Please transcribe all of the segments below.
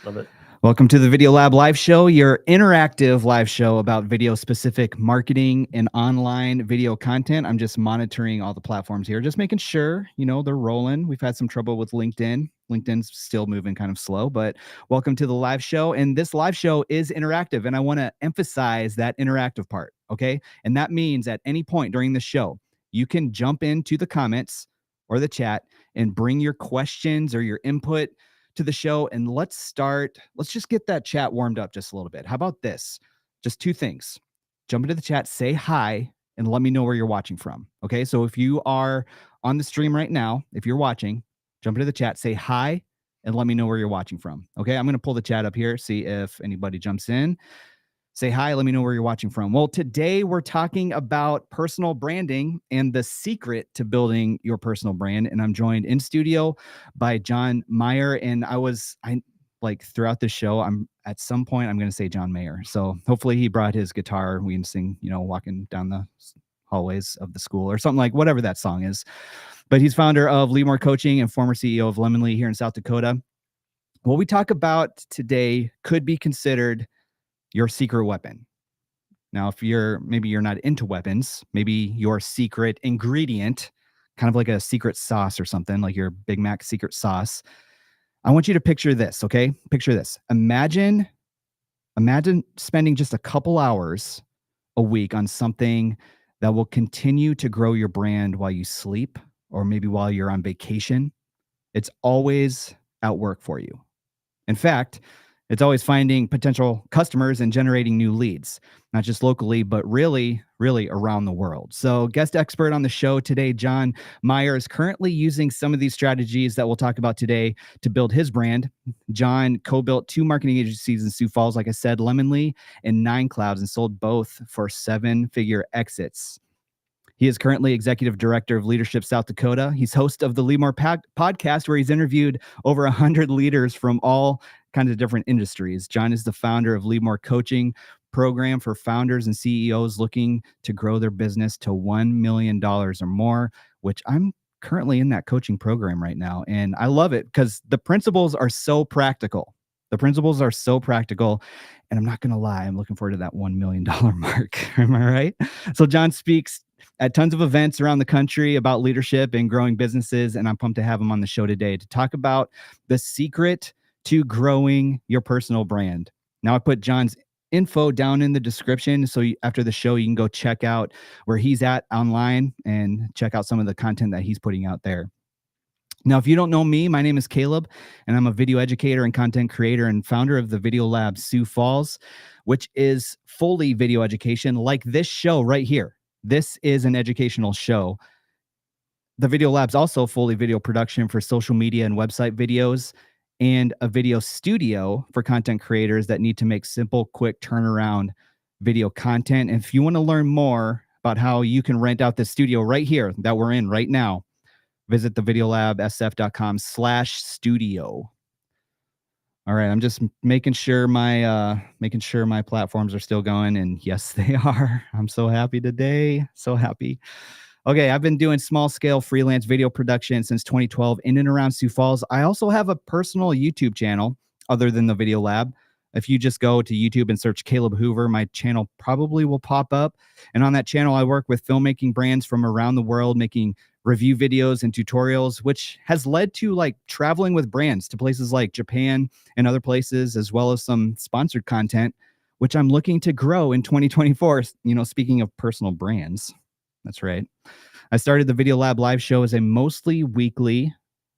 Love it. Welcome to the Video Lab live show, your interactive live show about video-specific marketing and online video content. I'm just monitoring all the platforms here, just making sure, they're rolling. We've had some trouble with LinkedIn. LinkedIn's still moving kind of slow, but welcome to the live show. And this live show is interactive, and I want to emphasize that interactive part, okay? And that means at any point during the show, you can jump into the comments or the chat and bring your questions or your input to the show, and let's just get that chat warmed up just a little bit. How about this? Just two things. Jump into the chat, say hi, and let me know where you're watching from. Okay, so if you are on the stream right now, if you're watching, jump into the chat, say hi, and let me know where you're watching from. Okay, I'm going to pull the chat up here, see if anybody jumps in. Say hi, let me know where you're watching from. Well, today we're talking about personal branding and the secret to building your personal brand. And I'm joined in studio by John Meyer. And I like throughout the show, at some point I'm going to say John Meyer. So hopefully he brought his guitar. We can sing, walking down the hallways of the school or something, like whatever that song is. But he's founder of Leadmore Coaching and former CEO of Lemonly here in South Dakota. What we talk about today could be considered your secret weapon. Now, if maybe you're not into weapons, maybe your secret ingredient, kind of like a secret sauce or something, like your Big Mac secret sauce. I want you to picture this, okay? Picture this. Imagine spending just a couple hours a week on something that will continue to grow your brand while you sleep or maybe while you're on vacation. It's always at work for you. In fact, it's always finding potential customers and generating new leads, not just locally, but really, really around the world. So guest expert on the show today, John Meyer, is currently using some of these strategies that we'll talk about today to build his brand. John co-built 2 marketing agencies in Sioux Falls, like I said, Lemonly and 9 Clouds, and sold both for 7-figure exits. He is currently executive director of Leadership South Dakota. He's host of the Leadmore podcast, where he's interviewed over 100 leaders from all kinds of different industries. John is the founder of Leadmore Coaching program for founders and CEOs looking to grow their business to $1 million or more, which I'm currently in that coaching program right now. And I love it because the principles are so practical. And I'm not going to lie, I'm looking forward to that $1 million mark. Am I right? So John speaks at tons of events around the country about leadership and growing businesses. And I'm pumped to have him on the show today to talk about the secret to growing your personal brand. Now, I put John's info down in the description. So after the show, you can go check out where he's at online and check out some of the content that he's putting out there. Now, if you don't know me, my name is Caleb, and I'm a video educator and content creator and founder of the Video Lab Sioux Falls, which is fully video education like this show right here. This is an educational show. The Video Lab's also fully video production for social media and website videos, and a video studio for content creators that need to make simple, quick turnaround video content. And if you want to learn more about how you can rent out this studio right here that we're in right now, visit thevideolabsf.com/studio. All right, I'm just making sure my platforms are still going, and yes, they are. I'm so happy today, so happy. Okay, I've been doing small-scale freelance video production since 2012 in and around Sioux Falls. I also have a personal YouTube channel other than the Video Lab. If you just go to YouTube and search Caleb Hoover, my channel probably will pop up. And on that channel, I work with filmmaking brands from around the world, making review videos and tutorials, which has led to like traveling with brands to places like Japan and other places, as well as some sponsored content, which I'm looking to grow in 2024. Speaking of personal brands, that's right. I started the Video Lab live show as a mostly weekly,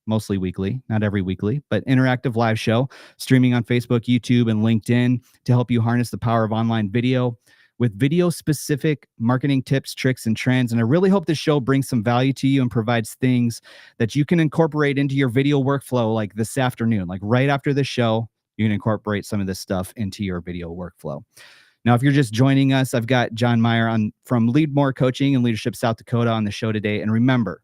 not every weekly, but interactive live show, streaming on Facebook, YouTube, and LinkedIn to help you harness the power of online video with video-specific marketing tips, tricks, and trends. And I really hope this show brings some value to you and provides things that you can incorporate into your video workflow, like this afternoon. Like right after the show, you can incorporate some of this stuff into your video workflow. Now, if you're just joining us, I've got John Meyer from Leadmore Coaching and Leadership South Dakota on the show today. And remember,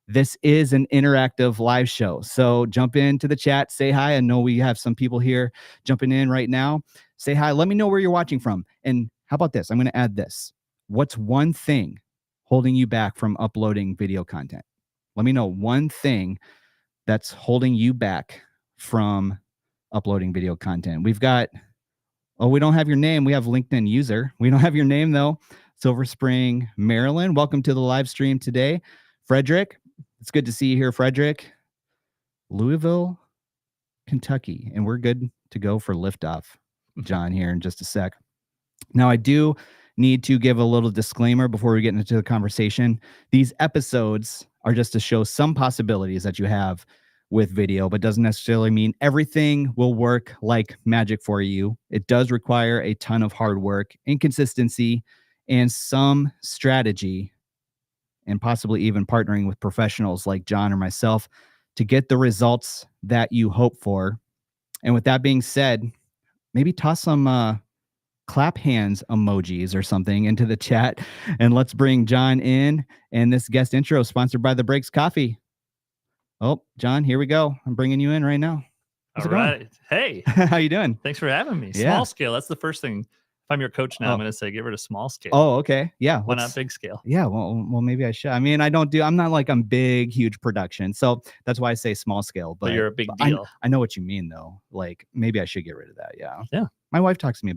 this is an interactive live show. So jump into the chat, say hi. I know we have some people here jumping in right now. Say hi. Let me know where you're watching from. And how about this? I'm going to add this. What's one thing holding you back from uploading video content? Let me know one thing that's holding you back from uploading video content. We've got, oh, we don't have your name. We have LinkedIn user. We don't have your name though. Silver Spring, Maryland. Welcome to the live stream today. Frederick, it's good to see you here, Frederick. Louisville, Kentucky. And we're good to go for liftoff, John, here in just a sec. Now, I do need to give a little disclaimer before we get into the conversation. These episodes are just to show some possibilities that you have with video, but doesn't necessarily mean everything will work like magic for you. It does require a ton of hard work, inconsistency, and some strategy, and possibly even partnering with professionals like John or myself to get the results that you hope for. And with that being said, maybe toss some clap hands emojis or something into the chat, and let's bring John in. And this guest intro sponsored by the Breaks Coffee. Oh, John, here we go. I'm bringing you in right now. How's it going? Hey, how you doing? Thanks for having me. Yeah. Small scale. That's the first thing. If I'm your coach now, I'm going to say get rid of small scale. Oh, okay. Yeah. Why not big scale? Yeah. Well, maybe I should. I mean, I'm not like I'm big, huge production. So that's why I say small scale. But you're a big deal. I know what you mean, though. Like maybe I should get rid of that. Yeah. Yeah. My wife talks to me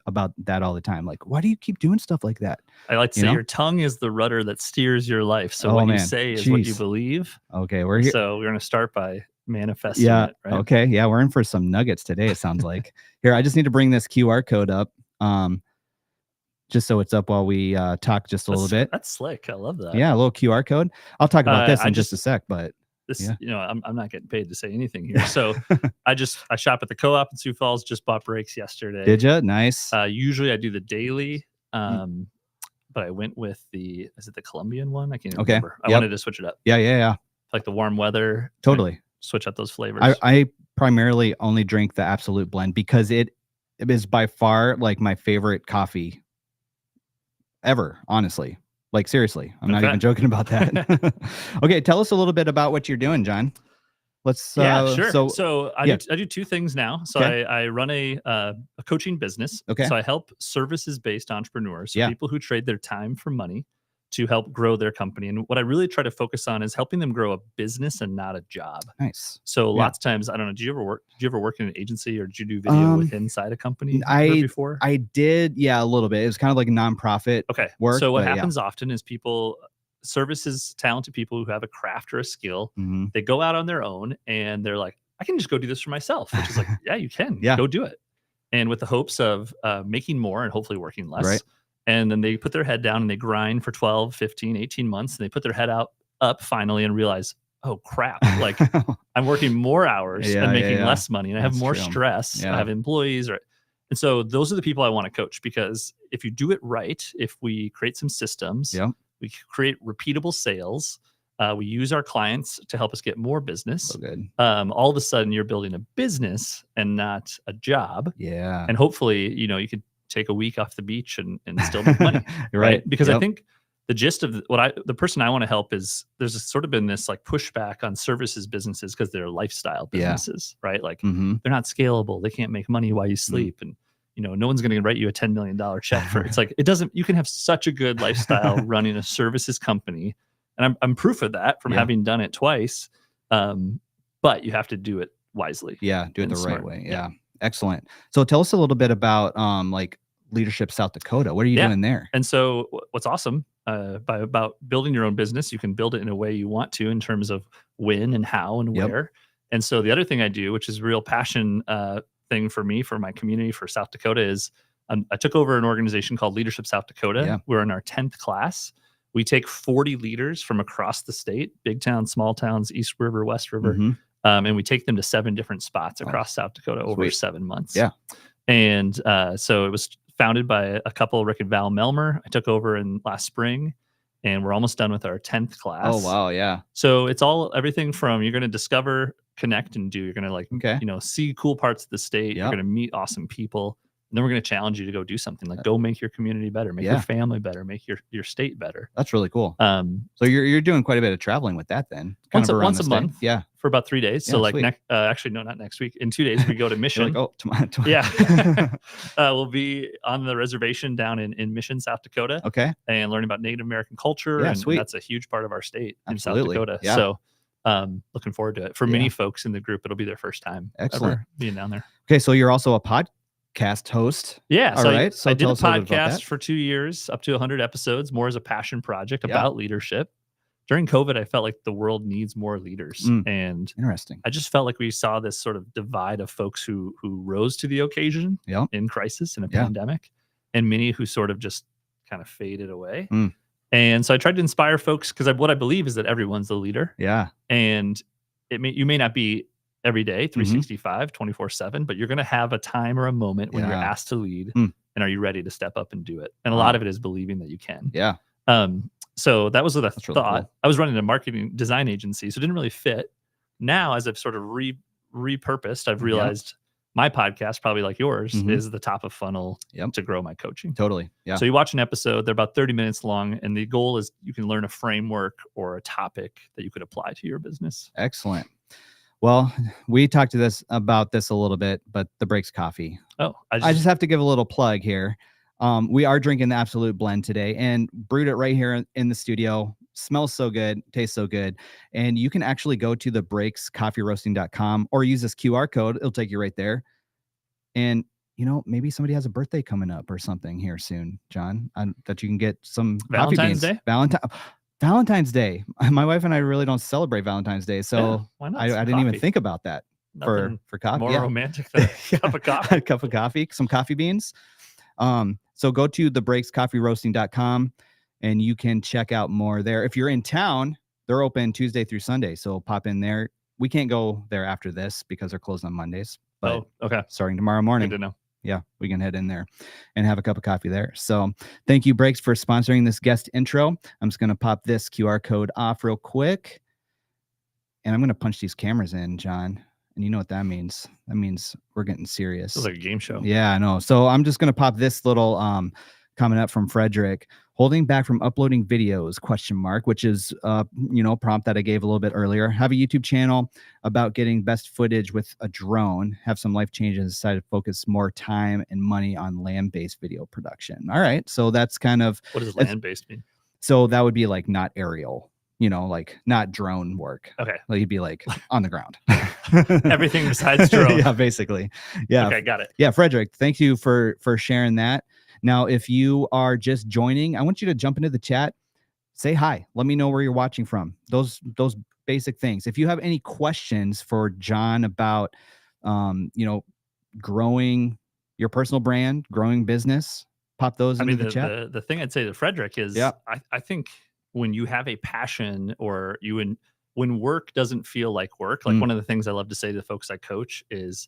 about that all the time. Like, why do you keep doing stuff like that? I like to say your tongue is the rudder that steers your life. So what you say is what you believe. Okay. We're here. So we're going to start by manifesting it, right? Okay. Yeah. We're in for some nuggets today, it sounds like. Here, I just need to bring this QR code up. Just so it's up while we talk just a little bit. That's slick. I love that. Yeah, a little QR code. I'll talk about this in just a sec, but this, I'm not getting paid to say anything here. So I shop at the Co-op in Sioux Falls, just bought brakes yesterday. Did you? Nice. Usually I do the daily, but I went with is it the Colombian one? I can't remember. I wanted to switch it up. Yeah. Like the warm weather. Totally. Switch up those flavors. I primarily only drink the Absolute Blend because it is by far like my favorite coffee ever, honestly. Like seriously, I'm not even joking about that. Okay, tell us a little bit about what you're doing, John. Let's sure. So I do two things now. So I run a coaching business. Okay. So I help services-based entrepreneurs, so people who trade their time for money to help grow their company. And what I really try to focus on is helping them grow a business and not a job. Nice. So lots of times, I don't know, did you ever work in an agency, or did you do video inside a company before? I did, a little bit. It was kind of like a nonprofit work. So what happens often is services, talented people who have a craft or a skill, they go out on their own and they're like, I can just go do this for myself, which is like, yeah, you can. Go do it. And with the hopes of making more and hopefully working less. Right. And then they put their head down and they grind for 12, 15, 18 months. And they put their head up finally and realize, oh, crap. Like I'm working more hours and making less money. And I have more stress. I have employees. And so those are the people I want to coach, because if you do it right, if we create some systems, we create repeatable sales, we use our clients to help us get more business. So good. All of a sudden you're building a business and not a job. Yeah. And hopefully, you could take a week off the beach and still make money. Right. Because I think the gist of the person I want to help is there's sort of been this like pushback on services businesses because they're lifestyle businesses, right? Like they're not scalable. They can't make money while you sleep. And, no one's going to write you a $10 million check for it. It's like, you can have such a good lifestyle running a services company. And I'm proof of that from having done it twice. But you have to do it wisely. Yeah. Do it the right way. Yeah. Excellent. So tell us a little bit about like Leadership South Dakota. What are you doing there? And so what's awesome about building your own business, you can build it in a way you want to in terms of when and how and where. And so the other thing I do, which is a real passion thing for me, for my community, for South Dakota, is I took over an organization called Leadership South Dakota. Yeah. We're in our 10th class. We take 40 leaders from across the state, big towns, small towns, East River, West River, and we take them to 7 different spots across South Dakota over 7 months. Yeah. And so it was founded by a couple, Rick and Val Melmer. I took over in last spring, and we're almost done with our 10th class. Oh, wow. Yeah. So it's everything from you're going to discover, connect, and do. You're going to see cool parts of the state. You're going to meet awesome people. And then we're going to challenge you to go do something, like go make your community better, make your family better, make your state better. That's really cool. So you're doing quite a bit of traveling with that then. Once a month. Yeah. For about 3 days. So like actually, no, not next week. In 2 days, we go to Mission. Tomorrow. Yeah. We'll be on the reservation down in Mission, South Dakota. Okay. And learning about Native American culture. Yeah, and that's a huge part of our state in South Dakota. Yeah. So looking forward to it. For many folks in the group, it'll be their first time ever being down there. Okay, so you're also a podcast host. Yeah. All right. So I did a us a little bit about podcast that. for 2 years, up to 100 episodes, more as a passion project about leadership. During COVID, I felt like the world needs more leaders. And interesting. I just felt like we saw this sort of divide of folks who rose to the occasion in crisis, in a pandemic, and many who sort of just kind of faded away. And so I tried to inspire folks, because what I believe is that everyone's the leader. Yeah. And you may not be every day, 365, 24/7, but you're going to have a time or a moment when you're asked to lead. And are you ready to step up and do it? And a lot of it is believing that you can. Yeah. So that was what I thought. Really cool. I was running a marketing design agency, so it didn't really fit. Now, as I've sort of repurposed, I've realized my podcast, probably like yours, is the top of funnel to grow my coaching. Totally. Yeah. So you watch an episode, they're about 30 minutes long, and the goal is you can learn a framework or a topic that you could apply to your business. Excellent. Well, we talked about this a little bit, but the Breaks Coffee. Oh, I just have to give a little plug here. We are drinking the Absolute Blend today and brewed it right here in the studio. Smells so good, tastes so good. And you can actually go to the breakscoffeeroasting.com or use this QR code. It'll take you right there. And, maybe somebody has a birthday coming up or something here soon, John, that you can get some Valentine's Day. Valentine's Day. My wife and I really don't celebrate Valentine's Day, so why not? I didn't even think about that. For coffee. More romantic than a cup of coffee. A cup of coffee, some coffee beans. So go to thebreakscoffeeroasting.com and you can check out more there. If you're in town, they're open Tuesday through Sunday, so pop in there. We can't go there after this because they're closed on Mondays. But okay. Starting tomorrow morning. Good to know. Yeah, we can head in there and have a cup of coffee there. So thank you, Breaks, for sponsoring this guest intro. I'm just going to pop this QR code off real quick. And I'm going to punch these cameras in, John. And you know what that means? That means we're getting serious. It's like a game show. Yeah, I know. So I'm just going to pop this little comment up from Frederick. Holding back from uploading videos, ? Which is, prompt that I gave a little bit earlier. Have a YouTube channel about getting best footage with a drone. Have some life changes. Decided to focus more time and money on land-based video production. All right. So that's kind of. What does land-based mean? So that would be like not aerial, like not drone work. Okay. Like you'd be like on the ground. Everything besides drone. Yeah, basically. Yeah. Okay, got it. Yeah, Frederick, thank you for sharing that. Now, if you are just joining, I want you to jump into the chat, say hi. Let me know where you're watching from. Those basic things. If you have any questions for John about, growing your personal brand, growing business, pop those into the chat. The thing I'd say to Frederick is, I think when you have a passion or when work doesn't feel like work, like one of the things I love to say to the folks I coach is,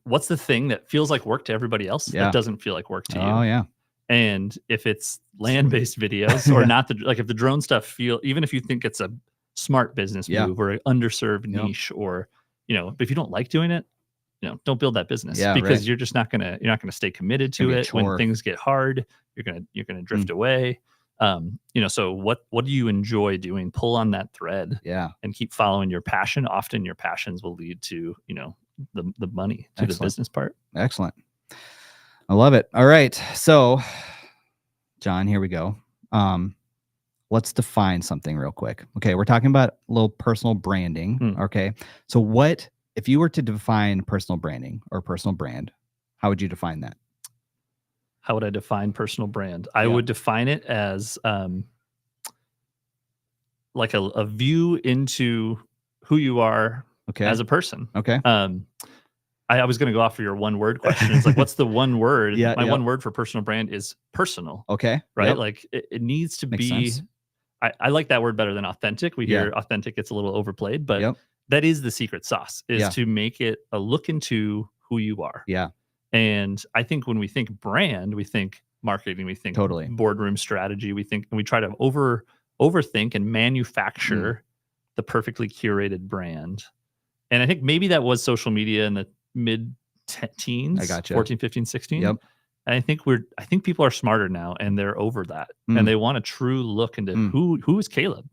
what's the thing that feels like work to everybody else that doesn't feel like work to you? Oh, yeah. And if it's land-based videos or not, if the drone stuff even if you think it's a smart business move or an underserved niche or, but if you don't like doing it, don't build that business because you're just not going to stay committed to it. When things get hard, you're going to drift away. So what do you enjoy doing? Pull on that thread and keep following your passion. Often your passions will lead to, the money to the business part. Excellent. I love it. All right. So John, here we go. Let's define something real quick. Okay. We're talking about a little personal branding. Okay. So if you were to define personal branding or personal brand, how would you define that? How would I define personal brand? I would define it as like a view into who you are as a person. Okay. I was going to go off for your one word question. It's like, what's the one word? My one word for personal brand is personal. Okay. Right. Yep. Like it needs to Makes be, sense. I like that word better than authentic. We hear authentic gets a little overplayed, but that is the secret sauce is to make it a look into who you are. Yeah. And I think when we think brand, we think marketing, we think boardroom strategy, we try to overthink and manufacture the perfectly curated brand. And I think maybe that was social media in the mid-teens, I gotcha. 14, 15, 16. Yep. And I think people are smarter now and they're over that. And they want a true look into who is Caleb?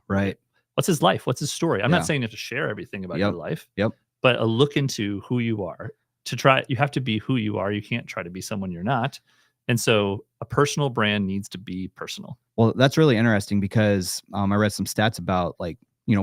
Right. What's his life? What's his story? I'm not saying you have to share everything about your life. But a look into who you are. You have to be who you are. You can't try to be someone you're not. And so a personal brand needs to be personal. Well, that's really interesting because I read some stats about like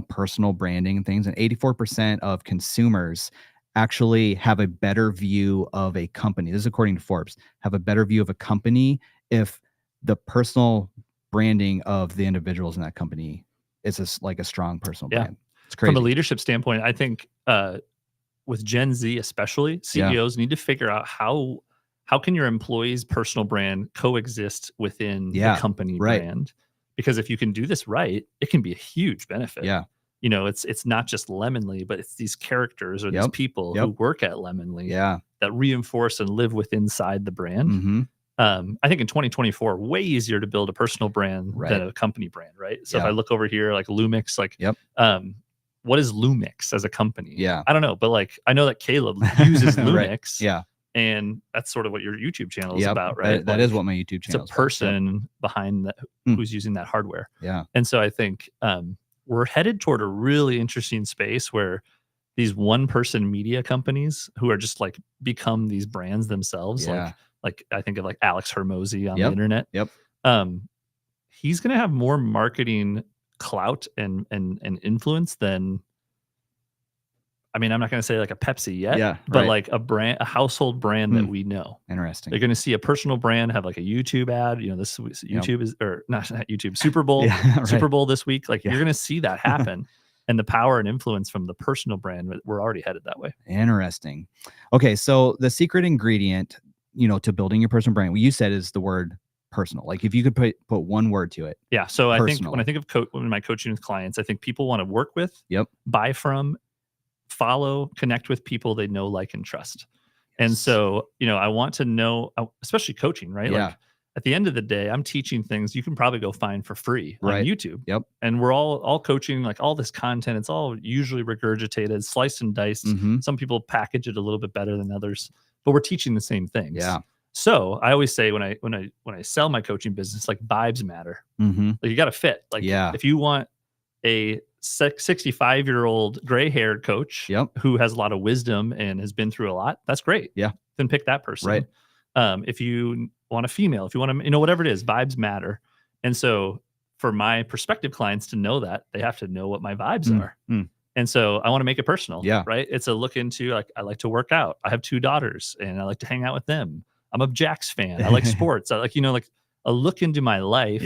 personal branding and things. And 84% of consumers actually have a better view of a company. This is according to Forbes, have a better view of a company if the personal branding of the individuals in that company is like a strong personal brand. It's crazy. From a leadership standpoint, I think with Gen Z especially, CEOs need to figure out how can your employees' personal brand coexist within the company brand? Because if you can do this right, it can be a huge benefit. Yeah. It's not just Lemonly, but it's these characters or these people who work at Lemonly that reinforce and live inside the brand. Mm-hmm. I think in 2024, way easier to build a personal brand than a company brand, right? So if I look over here, like Lumix, what is Lumix as a company? Yeah. I don't know, but like I know that Caleb uses Lumix. Yeah. And that's sort of what your YouTube channel is about, right? That is what my YouTube channel is. It's a person behind that who's using that hardware. Yeah. And so I think we're headed toward a really interesting space where these one-person media companies who are just like become these brands themselves. Like I think of like Alex Hermosi on the internet. He's going to have more marketing clout and influence than, I mean, I'm not going to say like a Pepsi yet, but like a household brand that we know. Interesting. They're going to see a personal brand have like a YouTube ad. This YouTube is, or not YouTube, Super Bowl, Super Bowl this week. Like you're going to see that happen. And the power and influence from the personal brand, we're already headed that way. Interesting. Okay, so the secret ingredient, to building your personal brand, what you said is the word personal. Like if you could put one word to it. Yeah. So personal. I think when I think of when my coaching with clients, I think people want to work with, buy from, follow, connect with people they know, like, and trust. And so, I want to know, especially coaching, right? Like at the end of the day, I'm teaching things you can probably go find for free on YouTube. And we're all coaching, like all this content. It's all usually regurgitated, sliced and diced. Some people package it a little bit better than others, but we're teaching the same things. Yeah. So I always say when I sell my coaching business, like vibes matter. Like you got to fit. Like if you want a 65-year-old gray-haired coach who has a lot of wisdom and has been through a lot, that's great. Yeah. Then pick that person. If you want a female, if you want to, whatever it is, vibes matter. And so for my prospective clients to know that, they have to know what my vibes are. And so I want to make it personal. Right. It's a look into, like, I like to work out. I have 2 daughters and I like to hang out with them. I'm a Jax fan. I like sports. I like, like a look into my life,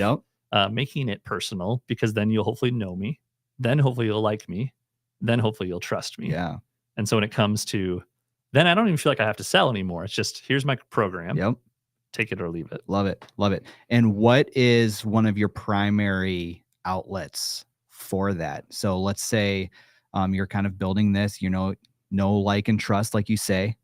making it personal, because then you'll hopefully know me. Then hopefully you'll like me. Then hopefully you'll trust me. Yeah. And so when it comes to, then I don't even feel like I have to sell anymore. It's just, here's my program. Take it or leave it. Love it. Love it. And what is one of your primary outlets for that? So let's say you're kind of building this, know, like, and trust, like you say.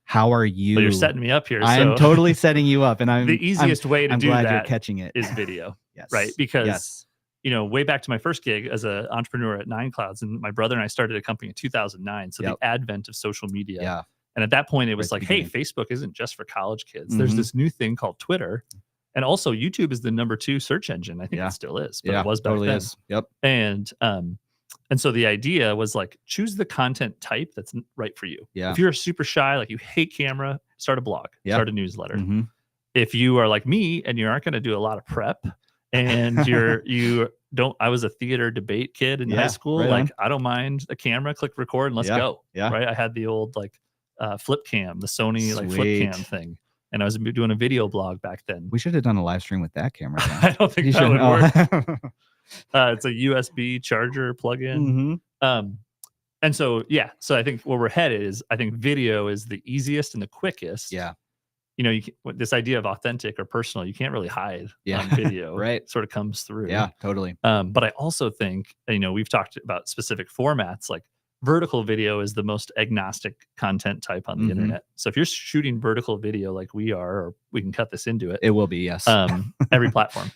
How are you? Well, you're setting me up here. I am totally setting you up, and the easiest way to do that you're catching it is video. Right? Because way back to my first gig as an entrepreneur at 9 Clouds, and my brother and I started a company in 2009. So the advent of social media. And at that point, it was like, hey, Facebook isn't just for college kids. There's this new thing called Twitter. And also YouTube is the number 2 search engine. I think it still is, but it was back then. And so the idea was like, choose the content type that's right for you. If you're super shy, like you hate camera, start a blog, start a newsletter. If you are like me and you aren't going to do a lot of prep, and I was a theater debate kid in high school. I don't mind a camera, click record and let's go. Right. I had the old flip cam, the Sony flip cam thing. And I was doing a video blog back then. We should have done a live stream with that camera. I don't think that would work. It's a USB charger plug-in. And so, so I think where we're headed is, I think video is the easiest and the quickest. This idea of authentic or personal, you can't really hide on video. It sort of comes through. Totally. But I also think, we've talked about specific formats, like vertical video is the most agnostic content type on the internet. So if you're shooting vertical video like we are, or we can cut this into it. It will be, yes. Every platform.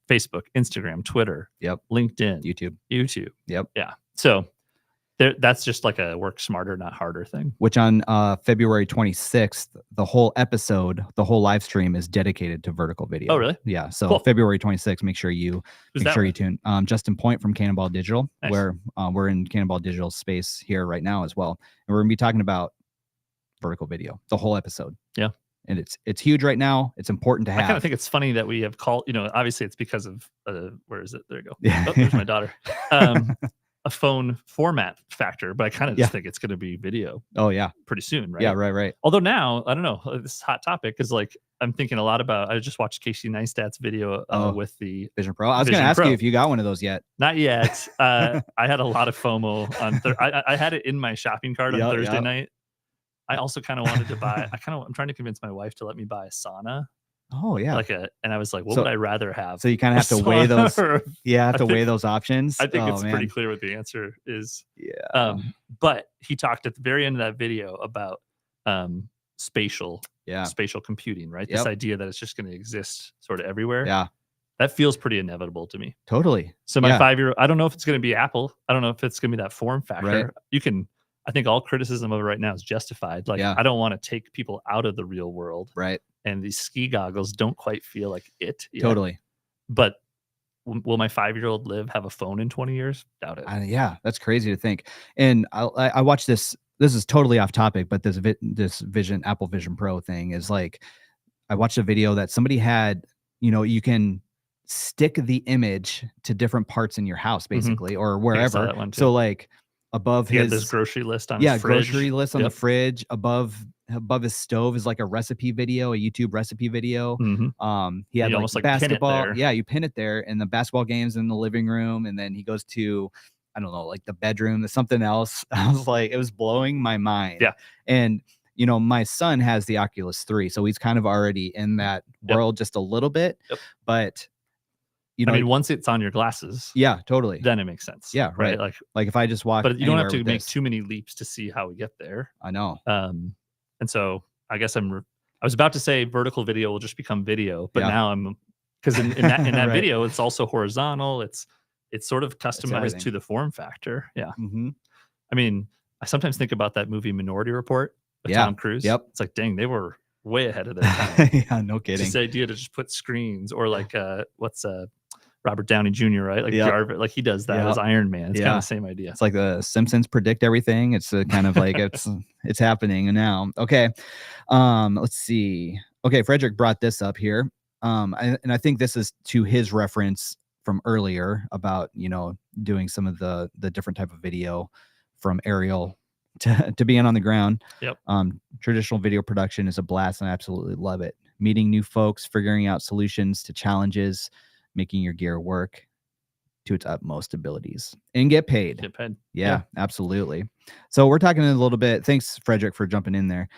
Facebook, Instagram, Twitter, LinkedIn, YouTube. So that's just like a work smarter, not harder thing. Which on February 26th, the whole episode, the whole live stream is dedicated to vertical video. Oh, really? Yeah. So cool. February 26th, make sure you tune. Justin Point from Cannonball Digital, where we're in Cannonball Digital space here right now as well. And we're going to be talking about vertical video, the whole episode. And it's huge right now. It's important to have. I kind of think it's funny that we have called, obviously it's because of, where is it? There you go. Yeah. Oh, there's my daughter. A phone format factor, but I kind of just think it's going to be video. Oh yeah. Pretty soon, right? Yeah, right. Although now, I don't know, this is a hot topic because like I'm thinking a lot about, I just watched Casey Neistat's video with the Vision Pro. I was going to ask you if you got one of those yet. Not yet. I had a lot of FOMO on I had it in my shopping cart on Thursday night. I also kind of wanted to buy, I'm trying to convince my wife to let me buy a sauna. Oh yeah. And I was like, what would I rather have? So you kind of have to weigh those. Weigh those options. I think it's pretty clear what the answer is. Yeah. But he talked at the very end of that video about spatial computing, right? This idea that it's just going to exist sort of everywhere. Yeah. That feels pretty inevitable to me. Totally. So my 5-year-old, I don't know if it's going to be Apple. I don't know if it's going to be that form factor. Right. I think all criticism of it right now is justified. Like, I don't want to take people out of the real world. Right. And these ski goggles don't quite feel like it yet. Totally. But will my 5-year-old have a phone in 20 years? Doubt it. Yeah, that's crazy to think. And I watched this. This is totally off topic, but this Apple Vision Pro thing is like, I watched a video that somebody had, you can stick the image to different parts in your house, basically, or wherever. So like above his grocery list on his fridge. Grocery list on the fridge. Above his stove is like a recipe video, a YouTube recipe video. He had almost like basketball. Yeah, you pin it there, and the basketball games in the living room, and then he goes to, I don't know, like the bedroom, something else. I was like, it was blowing my mind. Yeah. And my son has the Oculus 3, so he's kind of already in that world just a little bit. But once it's on your glasses, totally, then it makes sense. Yeah, right. Like if I just walk, but you don't have to make too many leaps to see how we get there. I know. And so I guess I was about to say vertical video will just become video, but now because in that right. video it's also horizontal. It's sort of customized to the form factor. Yeah. I mean, I sometimes think about that movie Minority Report with Tom Cruise. Yep. It's like, dang, they were way ahead of their time. Yeah, no kidding. This idea to just put screens, or like what's Robert Downey Jr., right? Like Jarvis, like he does that as Iron Man. It's kind of the same idea. It's like the Simpsons predict everything. It's kind of like it's happening now. Okay. Let's see. Okay, Frederick brought this up here. And I think this is to his reference from earlier about, doing some of the different type of video from aerial to being on the ground. Yep. Traditional video production is a blast, and I absolutely love it. Meeting new folks, figuring out solutions to challenges, making your gear work to its utmost abilities and get paid. Yeah, absolutely. So we're talking a little bit. Thanks, Frederick, for jumping in there.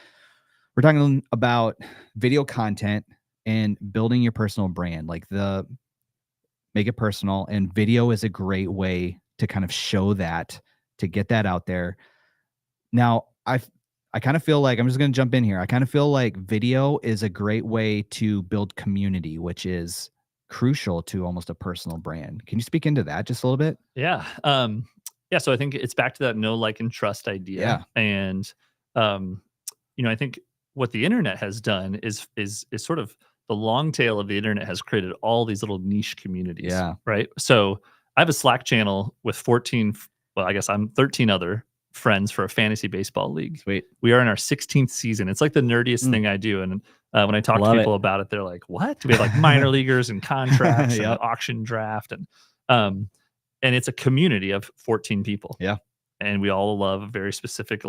We're talking about video content and building your personal brand, make it personal. And video is a great way to kind of show that, to get that out there. Now, I kind of feel like, I'm just going to jump in here. I kind of feel like video is a great way to build community, which is crucial to almost a personal brand. Can you speak into that just a little bit? Yeah. So I think it's back to that know, like, and trust idea. Yeah. And, I think what the internet has done is sort of the long tail of the internet has created all these little niche communities. Yeah. Right. So I have a Slack channel with 13 other friends for a fantasy baseball league. Sweet. We are in our 16th season. It's like the nerdiest thing I do. And when I talk to people about it, they're like, what? We have like minor leaguers and contracts and an auction draft. And it's a community of 14 people. Yeah. And we all love a very specific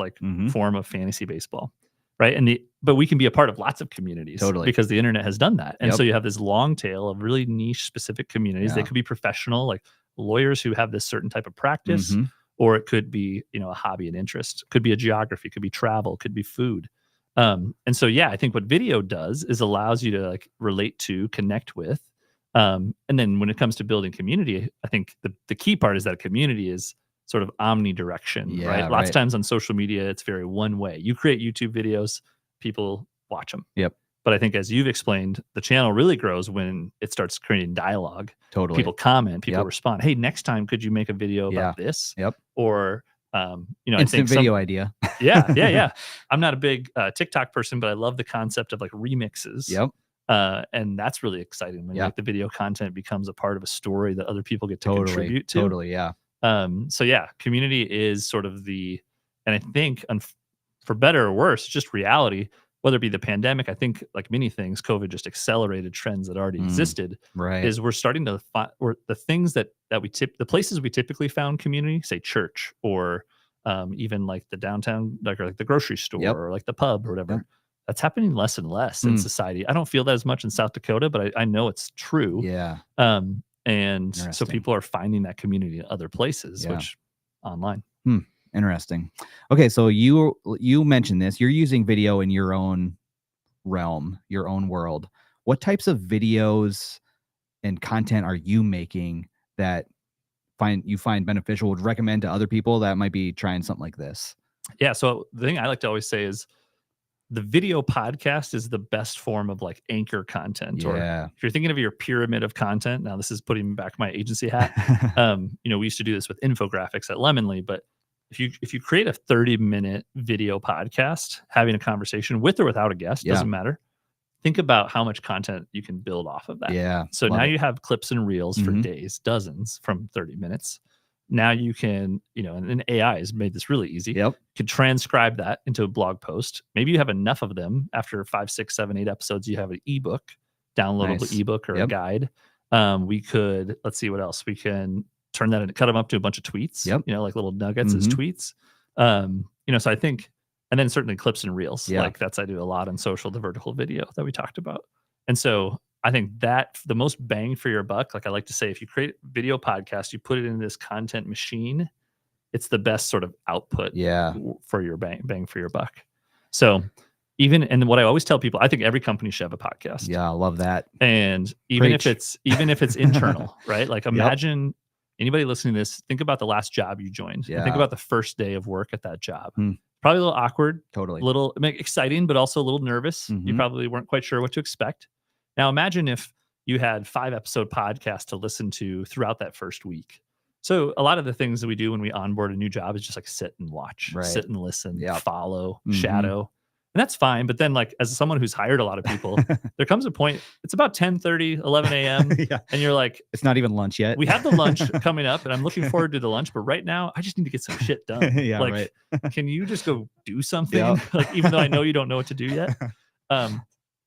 form of fantasy baseball. Right. But we can be a part of lots of communities. Totally. Because the internet has done that. And so you have this long tail of really niche specific communities. Yeah. They could be professional, like lawyers who have this certain type of practice. Or it could be, a hobby and interest. It could be a geography, could be travel, could be food. And so, I think what video does is allows you to relate to, connect with. And then when it comes to building community, I think the key part is that community is sort of omnidirection, right? Lots of times on social media, it's very one way. You create YouTube videos, people watch them. Yep. But I think as you've explained, the channel really grows when it starts creating dialogue. Totally. People comment, people respond. Hey, next time, could you make a video about this? Yep. Or, instant video idea. Yeah. I'm not a big TikTok person, but I love the concept of remixes. Yep. And that's really exciting when the video content becomes a part of a story that other people get to contribute to. Totally. Yeah. Community is sort of and I think for better or worse, just reality. whether it be the pandemic, I think like many things, COVID just accelerated trends that already existed. Right. Is we're starting to find, or the things that the places we typically found community, say church, or even like the downtown, like, or like the grocery store, or like the pub or whatever. That's happening less and less in society. I don't feel that as much in South Dakota, but I know it's true. Yeah. And so people are finding that community in other places, which online. Interesting. Okay, so you mentioned this. You're using video in your own realm, your own world. What types of videos and content are you making that you find beneficial, would recommend to other people that might be trying something like this? Yeah. So the thing I like to always say is the video podcast is the best form of like anchor content. Or if you're thinking of your pyramid of content, now this is putting back my agency hat. We used to do this with infographics at Lemonly, but if you create a 30-minute video podcast, having a conversation with or without a guest, doesn't matter. Think about how much content you can build off of that. Yeah. So now you have clips and reels for days, dozens from 30 minutes. Now you can, and AI has made this really easy. You can transcribe that into a blog post. Maybe you have enough of them after 5, 6, 7, 8 episodes. You have an ebook, downloadable ebook or a guide. We could, let's see what else. We can turn that into, cut them up to a bunch of tweets, like little nuggets as tweets. So I think, and then certainly clips and reels. Like I do a lot on social, the vertical video that we talked about. And so I think that the most bang for your buck, like I like to say, if you create a video podcast, you put it in this content machine, it's the best sort of output for your bang for your buck. So and what I always tell people, I think every company should have a podcast. Yeah, I love that. And even if it's internal, right? Like imagine anybody listening to this, think about the last job you joined. And think about the first day of work at that job. Probably a little awkward, a little exciting, but also a little nervous. You probably weren't quite sure what to expect. Now imagine if you had 5-episode podcasts to listen to throughout that first week. So a lot of the things that we do when we onboard a new job is just like sit and watch, sit and listen, follow, shadow. And that's fine. But then like as someone who's hired a lot of people, there comes a point, it's about 10:30, 11 a.m. And you're like, it's not even lunch yet. We have the lunch coming up and I'm looking forward to the lunch. But right now I just need to get some shit done. Can you just go do something? Like, even though I know you don't know what to do yet.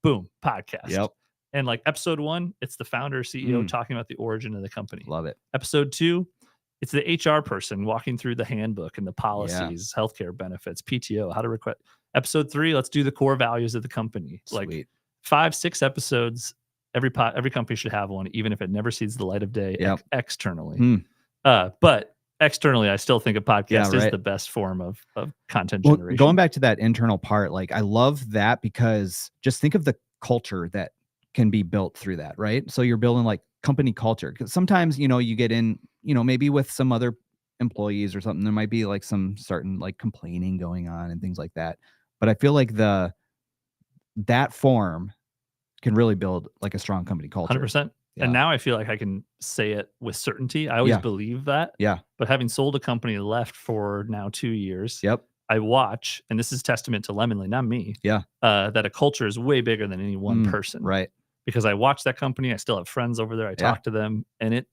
Boom, podcast. And like episode 1, it's the founder, CEO talking about the origin of the company. Love it. Episode 2, it's the HR person walking through the handbook and the policies, healthcare benefits, PTO, how to request. Episode 3, let's do the core values of the company. Sweet. Like 5, 6 episodes. Every company should have one, even if it never sees the light of day externally. But externally, I still think a podcast is the best form of content generation. Going back to that internal part, like I love that because just think of the culture that can be built through that, right? So you're building like company culture. Because sometimes, you get in, maybe with some other employees or something, there might be like some certain like complaining going on and things like that. But I feel like that form can really build like a strong company culture. 100%. And now I feel like I can say it with certainty. I always believe that. But having sold a company left for now 2 years, I watch, and this is testament to Lemonly, not me, that a culture is way bigger than any one person. Right. Because I watch that company, I still have friends over there. I talk to them, and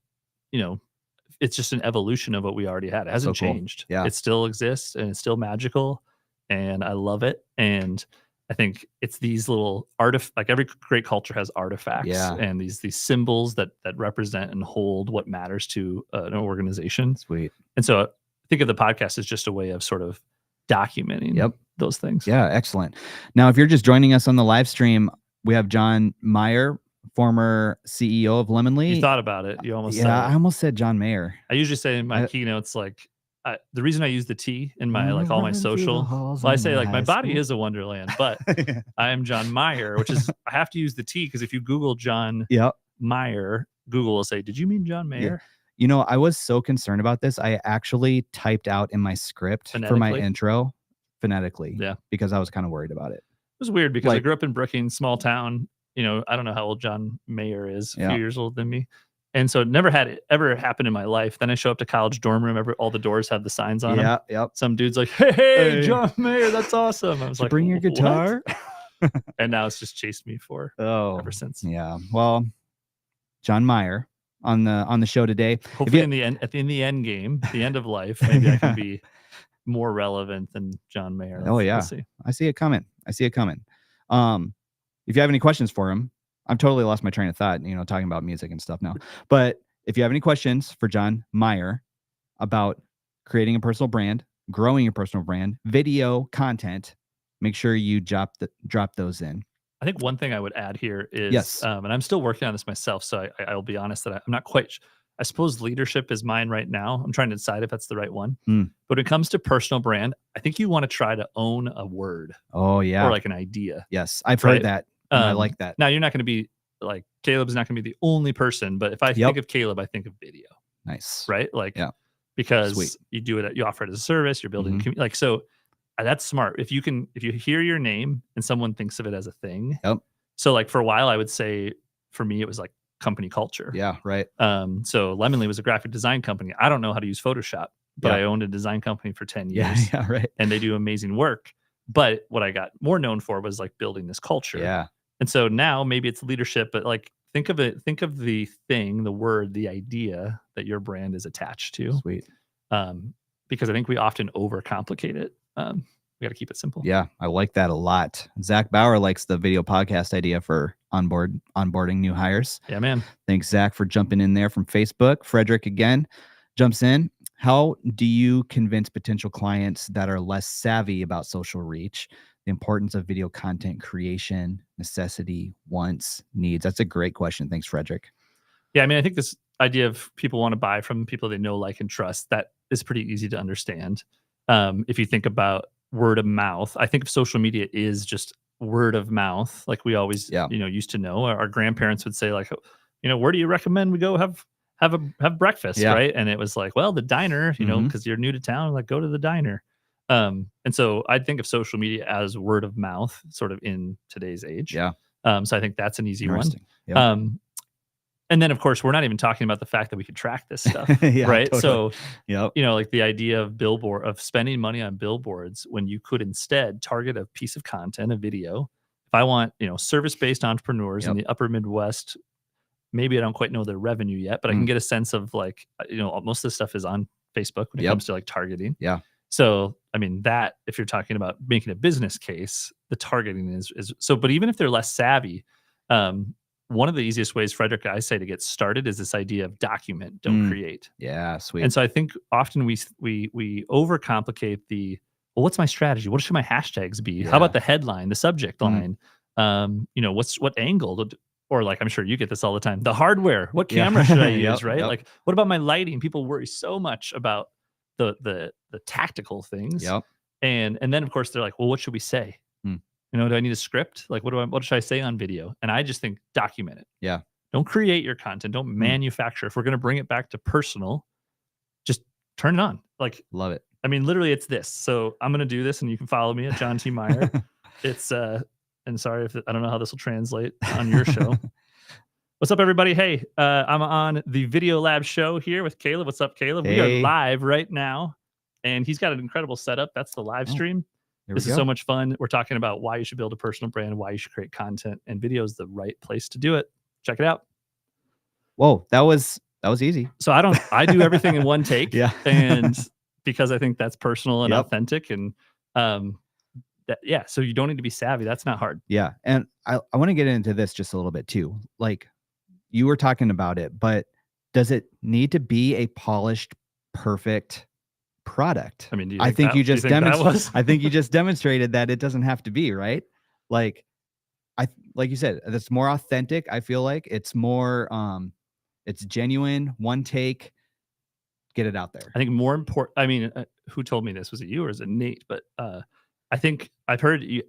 it's just an evolution of what we already had. It hasn't changed. It still exists, and it's still magical, and I love it. And I think it's these little like every great culture has artifacts and these symbols that represent and hold what matters to an organization. Sweet. And so I think of the podcast as just a way of sort of documenting those things. Yeah, excellent. Now, if you're just joining us on the live stream, we have John Meyer, former CEO of Lemonly. You thought about it. You almost said it. I almost said John Mayer. I usually say in my keynotes, like, the reason I use the T in my like all my social, I say like my body is a wonderland, but I am John Meyer, which is I have to use the T because if you Google John Meyer, Google will say, "Did you mean John Mayer?" I was so concerned about this. I actually typed out in my script for my intro phonetically, because I was kind of worried about it. It was weird because I grew up in Brookings, small town. I don't know how old John Meyer is, a few years older than me. And so it never had it ever happened in my life. Then I show up to college dorm room. All the doors have the signs on them. Some dude's like, hey, John Mayer, that's awesome. I was like, bring your guitar. And now it's just chased me ever since. Yeah. Well, John Meyer on the show today. Hopefully in the end game, the end of life, maybe I can be more relevant than John Mayer. We'll see. I see it coming. If you have any questions for him, I've totally lost my train of thought, talking about music and stuff now. But if you have any questions for John Meyer about creating a personal brand, growing your personal brand, video content, make sure you drop those in. I think one thing I would add here is, Yes. and I'm still working on this myself, so I'll be honest that I'm not quite. I suppose leadership is mine right now. I'm trying to decide if that's the right one. But when it comes to personal brand, I think you want to try to own a word. Oh yeah, or like an idea. Yes, I've heard that. And I like that. Now you're not going to be like Caleb's not going to be the only person, but if I think of Caleb, I think of video. Nice, right? Like, because you do it, you offer it as a service. You're building like so. That's smart. If you hear your name and someone thinks of it as a thing. So like for a while, I would say for me, it was like company culture. Yeah, right. So Lemonly was a graphic design company. I don't know how to use Photoshop, but I owned a design company for 10 years. Yeah, right. And they do amazing work. But what I got more known for was like building this culture. Yeah. And so now maybe it's leadership, but like think of the thing, the word, the idea that your brand is attached to. Sweet. Because I think we often overcomplicate it. We got to keep it simple. Yeah, I like that a lot. Zach Bauer likes the video podcast idea for onboarding new hires. Yeah, man. Thanks, Zach, for jumping in there from Facebook. Frederick again jumps in. How do you convince potential clients that are less savvy about social reach, the importance of video content creation, necessity, wants, needs? That's a great question. Thanks, Frederick. Yeah, I mean, I think this idea of people want to buy from people they know, like, and trust, that is pretty easy to understand. If you think about word of mouth, I think social media is just word of mouth. Like we always, used to know. Our grandparents would say, like, where do you recommend we go have breakfast, right? And it was like, well, the diner, because you're new to town, like go to the diner. And so I think of social media as word of mouth, sort of in today's age. Yeah. So I think that's an easy one. Yep. And then, of course, we're not even talking about the fact that we could track this stuff, right? Totally. So, like the idea of spending money on billboards when you could instead target a piece of content, a video. If I want, service-based entrepreneurs in the upper Midwest, maybe I don't quite know their revenue yet, but I can get a sense of like, most of this stuff is on Facebook when it comes to like targeting. Yeah. So, I mean, that if you're talking about making a business case, the targeting is so, but even if they're less savvy, one of the easiest ways, Frederick, I say to get started is this idea of document, don't create. Yeah, sweet. And so I think often we overcomplicate well, what's my strategy? What should my hashtags be? Yeah. How about the headline, the subject line? What angle? Or like, I'm sure you get this all the time. The hardware, what camera should I use, right? Like, what about my lighting? People worry so much about the tactical things. And then of course they're like, well, what should we say? Do I need a script? Like, what should I say on video? And I just think document it. Yeah. Don't create your content. Don't manufacture. If we're going to bring it back to personal, just turn it on. Like, love it. I mean, literally it's this. So I'm going to do this and you can follow me at John T. Meyer. It's, and sorry if I don't know how this will translate on your show. What's up, everybody? Hey, I'm on the Video Lab show here with Caleb. What's up, Caleb? Hey. We are live right now and he's got an incredible setup. That's the live stream. This is so much fun. We're talking about why you should build a personal brand, why you should create content, and video is the right place to do it. Check it out. Whoa, that was easy. So I do everything in one take. Yeah. And because I think that's personal and authentic and so you don't need to be savvy. That's not hard. Yeah. And I want to get into this just a little bit too. Like you were talking about it, but does it need to be a polished, perfect product? I mean, I think you just demonstrated that it doesn't have to be, right? Like like you said, that's more authentic. I feel like it's more it's genuine, one take, get it out there. I think more important, I mean, who told me this? Was it you or is it Nate? But I think I've heard you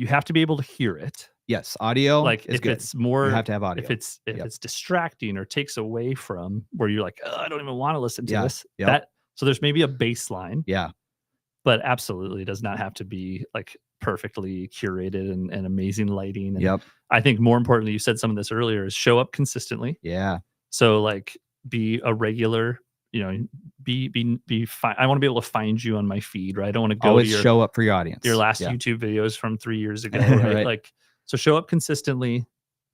have to be able to hear it. Yes, audio. Like if good. It's more, you have to have audio. If it's distracting or takes away from where you're like, oh, I don't even want to listen to this. So there's maybe a baseline. Yeah. But absolutely does not have to be like perfectly curated and amazing lighting. And I think more importantly, you said some of this earlier, is show up consistently. Yeah. So like be a regular, be fine. I want to be able to find you on my feed, right? I don't want to go always show up for your audience. Your last YouTube videos from 3 years ago, right? Like, so show up consistently,